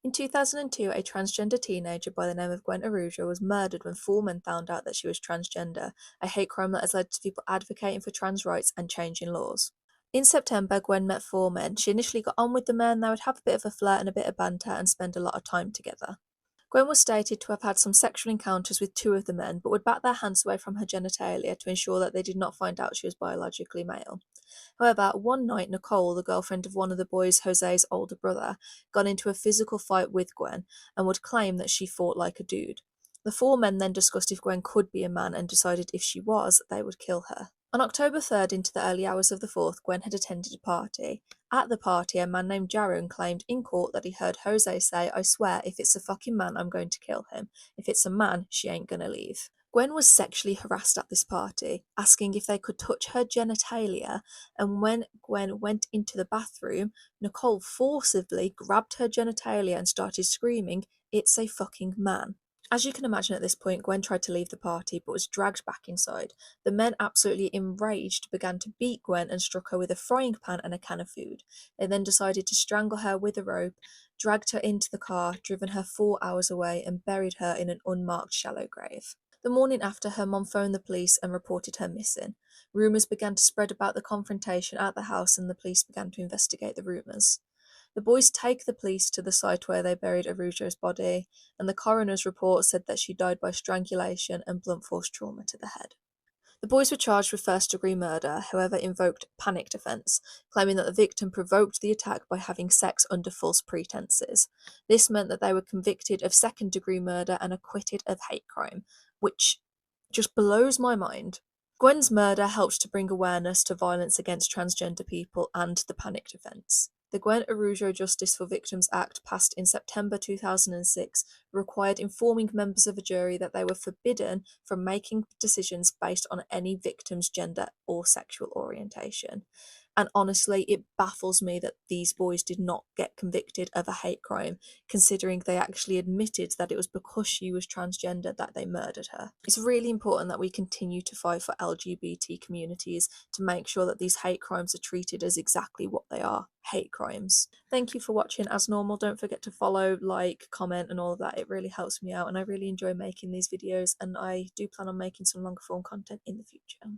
In 2002, a transgender teenager by the name of Gwen Araujo was murdered when four men found out that she was transgender, a hate crime that has led to people advocating for trans rights and changing laws. In September, Gwen met four men. She initially got on with the men, they would have a bit of a flirt and a bit of banter and spend a lot of time together. Gwen was stated to have had some sexual encounters with two of the men, but would back their hands away from her genitalia to ensure that they did not find out she was biologically male. However, one night Nicole, the girlfriend of one of the boys, Jose's older brother, got into a physical fight with Gwen and would claim that she fought like a dude. The four men then discussed if Gwen could be a man and decided if she was, they would kill her. On October 3rd, into the early hours of the 4th, Gwen had attended a party. At the party, a man named Jaron claimed in court that he heard Jose say, "I swear, if it's a fucking man, I'm going to kill him. If it's a man, she ain't gonna leave." Gwen was sexually harassed at this party, asking if they could touch her genitalia, and when Gwen went into the bathroom, Nicole forcibly grabbed her genitalia and started screaming, "It's a fucking man." As you can imagine at this point, Gwen tried to leave the party but was dragged back inside. The men, absolutely enraged, began to beat Gwen and struck her with a frying pan and a can of food. They then decided to strangle her with a rope, dragged her into the car, driven her 4 hours away, and buried her in an unmarked shallow grave. The morning after, her mom phoned the police and reported her missing. Rumours began to spread about the confrontation at the house, and the police began to investigate the rumours. The boys take the police to the site where they buried Arujo's body, and the coroner's report said that she died by strangulation and blunt force trauma to the head. The boys were charged with first-degree murder, however invoked panic defence, claiming that the victim provoked the attack by having sex under false pretences. This meant that they were convicted of second-degree murder and acquitted of hate crime, which just blows my mind. Gwen's murder helped to bring awareness to violence against transgender people and the panic defence. The Gwen Araujo Justice for Victims Act, passed in September 2006, required informing members of a jury that they were forbidden from making decisions based on any victim's gender or sexual orientation. And honestly, it baffles me that these boys did not get convicted of a hate crime, considering they actually admitted that it was because she was transgender that they murdered her. It's really important that we continue to fight for LGBT communities to make sure that these hate crimes are treated as exactly what they are, hate crimes. Thank you for watching. As normal, don't forget to follow, like, comment and all of that. It really helps me out and I really enjoy making these videos, and I do plan on making some longer form content in the future.